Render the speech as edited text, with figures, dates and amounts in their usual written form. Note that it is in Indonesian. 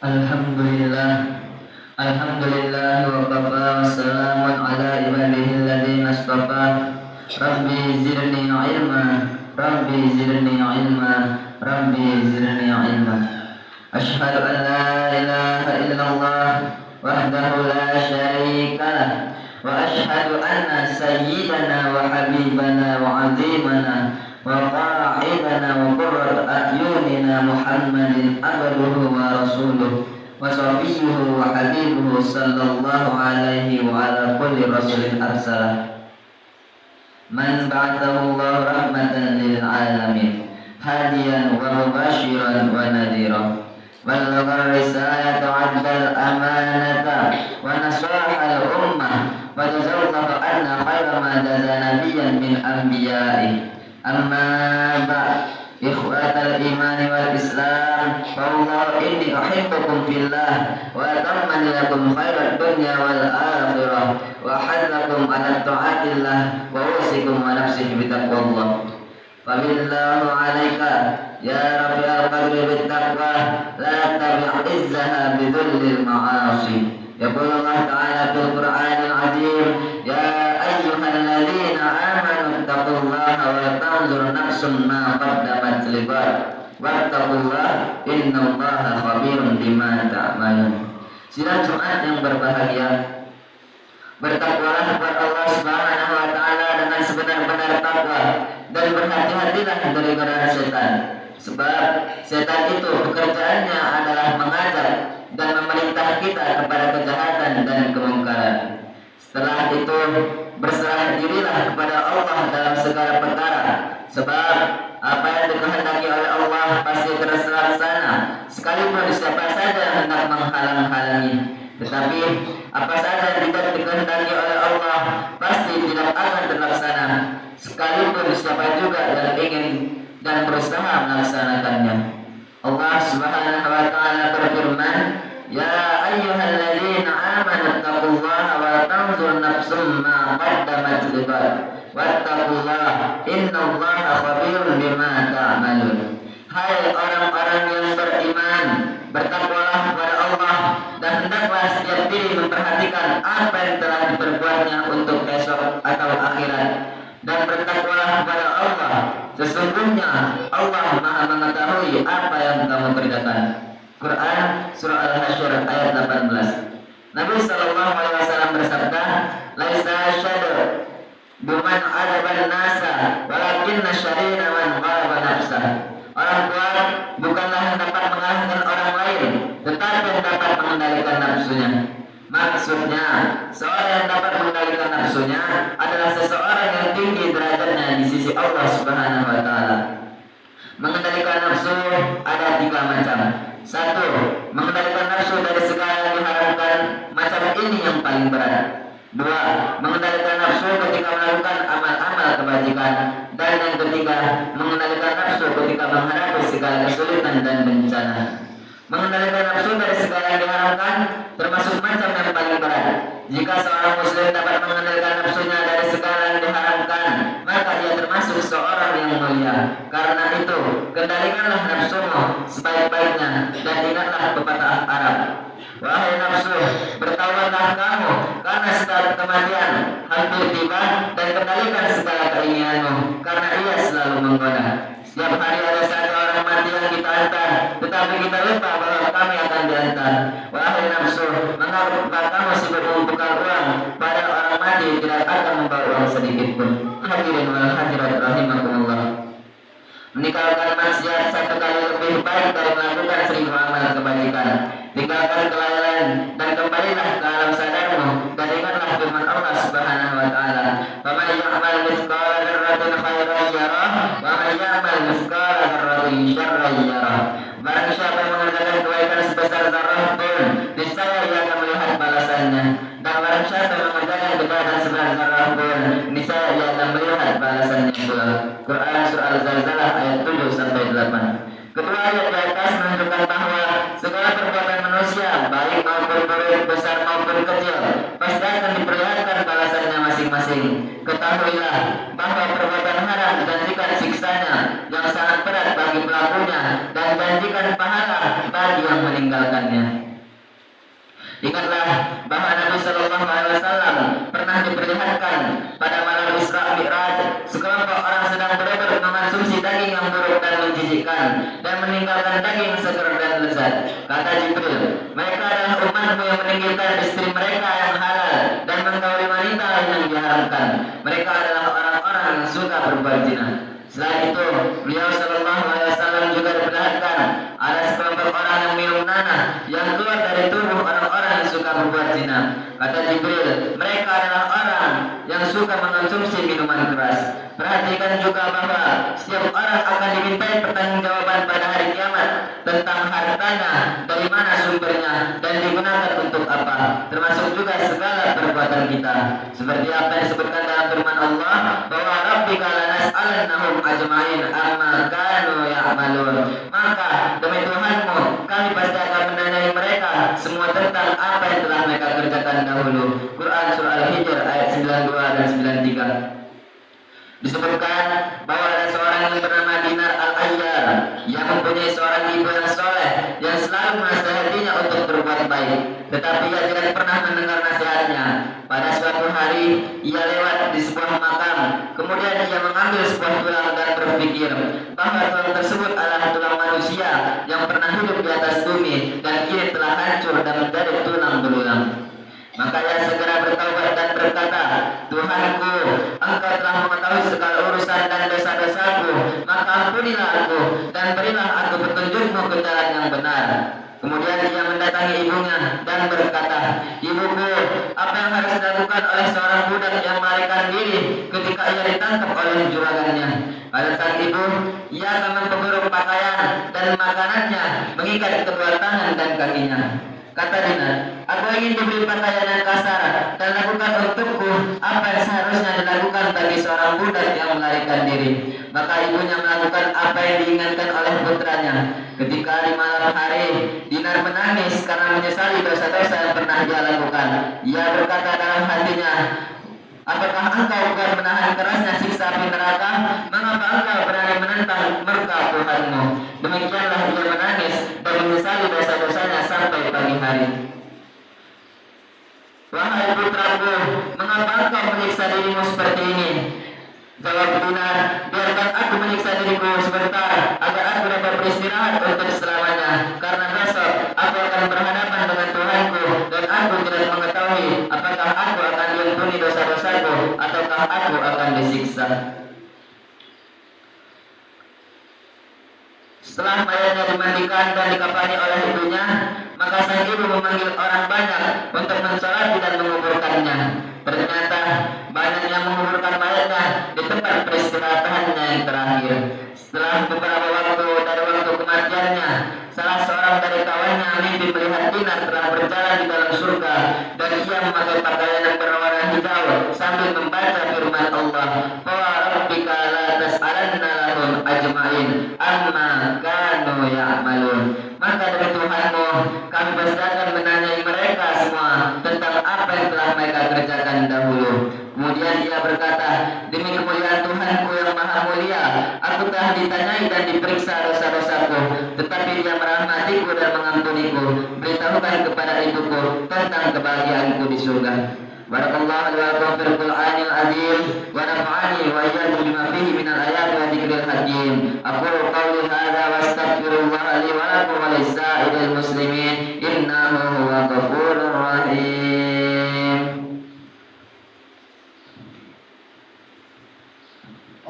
Alhamdulillah. Alhamdulillah wa kafa wa salamun ala ibadihi alladhina astafa. Rabbi zidni ilma. Rabbi zidni ilma. Rabbi zidni ilma. Ashhadu an la ilaha illallah wahdahu la syarika lah. Wa ashhadu anna sayyidana wa habibana wa azimana wa qa'idana wa qurrat a'yunina Muhammadin abduhu wa rasuluh wa safiyuhu wa habibuhu sallallahu alaihi wa ala kulli rasulin arsalah man ba'athahu Allah rahmatan lil alamin hadiyan wa mubashiran wa nadhira ballagha risalata wa addal amanata wa nasaha al ummah wa jazallahu anna khayra ma jaza nabiyyan min anbiya'i. Amma ba'd, ikhwatal iman wal islam, wallahu inni uhibbukum fillah wa atammani lakum khairat dunya wal akhirah wa hadlakum ala ta'atillah wa usikum wa nafsi bitaqwallah. Fabillahu alaika ya rabbi al-qadri bittaqwa la tabi' izzaha bidhullil ma'asi. Yaqulu Allah ta'ala fil Qur'anil azim, ya ayyuhalladzina amanu taqullaha wa tanzur nafsum ma qaddamat lighad wattaqullaha innallaha khabirun bima ta'malun. Sidang Jumat yang berbahagia, bertakwalah kepada Allah Subhanahu wa taala dengan sebenar-benar takwa dan berhati-hatilah dari godaan setan. Sebab setan itu pekerjaannya adalah mengajak dan memerintah kita kepada kejahatan dan kemungkaran. Setelah itu berserah dirilah kepada Allah dalam segala perkara. Sebab apa yang dikehendaki oleh Allah pasti terlaksana, sekalipun siapa saja hendak menghalang-halangi. Tetapi apa saja yang tidak dikehendaki oleh Allah pasti tidak akan terlaksana, sekalipun siapa juga yang ingin dan berusaha melaksanakannya. Allah Subhanahu wa taala berfirman, ya ayyuhalladzina amanu taqullaha wa tanzur nafsum ma qaddamat lighad wattaqullaha innallaha khabirun bima ta'malun. Hai orang-orang yang beriman, bertakwalah kepada Allah dan hendaklah setiap diri memperhatikan apa yang telah diperbuatnya untuk esok atau akhirat, dan bertakwalah kepada Allah. Sesungguhnya Allah Maha mengetahui apa yang kamu kerjakan. Quran surah Al-Hasyr ayat 18. Nabi sallallahu alaihi wasallam bersabda, laisa syadr biman adaban nasa walakinna syarina man ghalaba nafsah. Orang kuat bukanlah yang dapat mengalahkan orang lain, tetapi yang dapat mengendalikan nafsunya. Maksudnya, seorang yang dapat mengendalikan nafsunya adalah seseorang yang tinggi derajatnya di sisi Allah Subhanahu wa taala. Mengendalikan nafsu ada 3 macam. 1. Mengendalikan nafsu dari segala yang diharamkan. Macam ini yang paling berat. 2. Mengendalikan nafsu ketika melakukan amal-amal kebajikan. Dan yang ketiga, mengendalikan nafsu ketika menghadapi segala kesulitan dan bencana. Mengendalikan nafsu dari segala yang diharamkan termasuk macam yang paling berat. Jika seorang muslim dapat mengendalikan nafsunya dari segala yang diharamkan, maka dia termasuk seorang yang mulia. Karena itu, kendalikanlah nafsumu sebaik-baiknya dan ingatlah pepatah Arab, wahai nafsu, bertawakallah kamu, karena setiap kematian hampir tiba, dan kendalikan segala keinginanmu, karena ia selalu menggoda. Setiap hari ada satu orang mati yang kita antar, tetapi kita lupa bahwa kami akan diantar. Wahai nafsu, mengapa kamu sibuk mengumpulkan uang, padahal orang mati tidak akan membawa uang sedikit pun. Hadirin wal hadirat rahimakumullah. Meninggalkan maksiat 1 kali lebih baik dari melakukan 1000 amal kebajikan. Tinggalkan kelalaian dan kembalilah ke alam sadarmu, dan ingatlah firman Allah Subhanahu wa taala, "Faman ya'mal mithqala dzarratin khairan yarah, wa man ya'mal mithqala dzarratin syarran yarah." Barang siapa yang mengerjakan kebaikan sebesar zarah pun, niscaya ia akan melihat balasannya. Dan barang siapa yang mengerjakan kejahatan sebesar zarah pun, niscaya ia akan melihat balasannya pula. Quran surah Al-Zalzalah ayat 7 sampai 8. Kedua ayat di atas menunjukkan bahwa segala perbuatan manusia, baik maupun buruk, besar maupun kecil, pasti akan diperlihatkan balasannya masing-masing. Ketahuilah bahwa perbuatan haram dijanjikan siksanya yang sangat berat bagi pelakunya dan janjikan pahala bagi yang meninggalkannya. Ingatlah bahwa Nabi Shallallahu Alaihi Wasallam pernah diperlihatkan pada malam Isra Mi'raj sekelompok orang sedang berebut mengonsumsi daging yang buruk dan menjijikkan dan meninggalkan daging seger dan lezat. Kata Jibril, mereka adalah umatmu yang meninggalkan istri mereka yang halal dan menggauli wanita yang diharamkan. Mereka adalah orang-orang yang suka berbuat zina. Selain itu, beliau Shallallahu Alaihi Wasallam juga diperlihatkan ada sekelompok orang yang minum nanah yang keluar dari tubuh orang-orang yang suka berbuat zina. Kata Jibril, mereka adalah orang yang suka mengonsumsi minuman keras. Perhatikan juga bahwa setiap orang akan dimintai pertanggungjawaban pada hari kiamat tentang hartanya, dari mana sumbernya, dan digunakan untuk apa, termasuk juga segala perbuatan kita. Seperti apa yang disebutkan dalam firman Allah, bahwa Rabbika lanas'alannahum ajma'in amma kanu ya'malun. Maka demi Tuhanmu, kami pasti akan menanyai mereka semua tentang apa yang telah mereka kerjakan dahulu. Quran Surah Al-Hijr ayat 92 dan 93. Disebutkan bahwa ada seorang yang bernama Dinar Al-Ayyar yang mempunyai seorang ibu yang soleh yang selalu menasihatinya untuk berbuat baik, tetapi ia tidak pernah mendengar nasihatnya. Pada suatu hari ia lewat di sebuah makam, kemudian ia mengambil sebuah tulang dan berpikir bahwa tulang tersebut adalah tulang manusia yang pernah hidup di atas bumi dan kini telah hancur dan menjadi tulang belulang. Maka ia segera bertaubat dan berkata, Tuhanku, Engkau telah mengetahui segala urusan dan dosa-dosaku, maka ampunilah aku dan berilah aku petunjukmu ke jalan yang benar. Kemudian ia mendatangi ibunya dan berkata, Ibuku, apa yang harus dilakukan oleh seorang budak yang melarikan diri ketika ia ditangkap oleh juragannya? Kata sang ibu, ia akan memperburuk pakaian dan makanannya, mengikat kedua tangan dan kakinya. Kata Dinar, aku ingin diberi pakaian yang kasar dan lakukan untukku apa yang seharusnya dilakukan bagi seorang budak yang melarikan diri. Maka ibunya melakukan apa yang diinginkan oleh putranya. Ketika di malam hari, Dinar menangis karena menyesali dosa-dosa yang pernah dia lakukan. Ia berkata dalam hatinya, apakah engkau bukan menahan kerasnya siksa api neraka? Mengapa engkau berani menentang murka Tuhanmu? Demikianlah ia menangis dan menyesali dosa-dosanya sampai pagi hari. Wahai putraku, mengapa engkau menyiksa dirimu seperti ini? Jawab Dinar, biarkan aku menyiksa diriku sebentar agar aku dapat beristirahat untuk selamanya. Karena besok aku akan berhadapan dengan Tuhanku dan aku tidak mengetahui apakah aku akan diampuni dosa-dosaku ataukah aku akan disiksa. Setelah mayatnya dimandikan dan dikafani oleh ibunya, maka sang ibu memanggil orang banyak untuk mensolati dan menguburkannya. Ternyata banyak yang menguburkan mayatnya di tempat peristirahatannya yang terakhir. Setelah beberapa waktu dari waktu kematiannya, salah seorang dari kawannya mimpi melihat Dinar telah berjalan di dalam surga dan ia memakai pakaian yang berwarna hijau sambil membaca firman Allah, "Wa rabbika la tas'alanna lahum ajma'in amma kanu ya'malun." Maka dari Tuhanmu, kami pasti akan menanyai mereka semua tentang apa yang telah mereka kerjakan dahulu. Kemudian ia berkata, demi kemuliaan Tuhanku yang maha mulia, aku telah ditanyai dan diperiksa dosa-dosaku, tetapi dia merahmatiku dan mengampuniku. Beritahukan kepada ibuku tentang kebahagiaanku di surga. Barakallahu li wa lakum fil Qur'anil azim wa nafa'ani wa iyyakum bima fihi minal ayati wa dzikril hakim. Aqulu qawli hadza wa astaghfirullah li wa lakum wa lisa'iril muslimin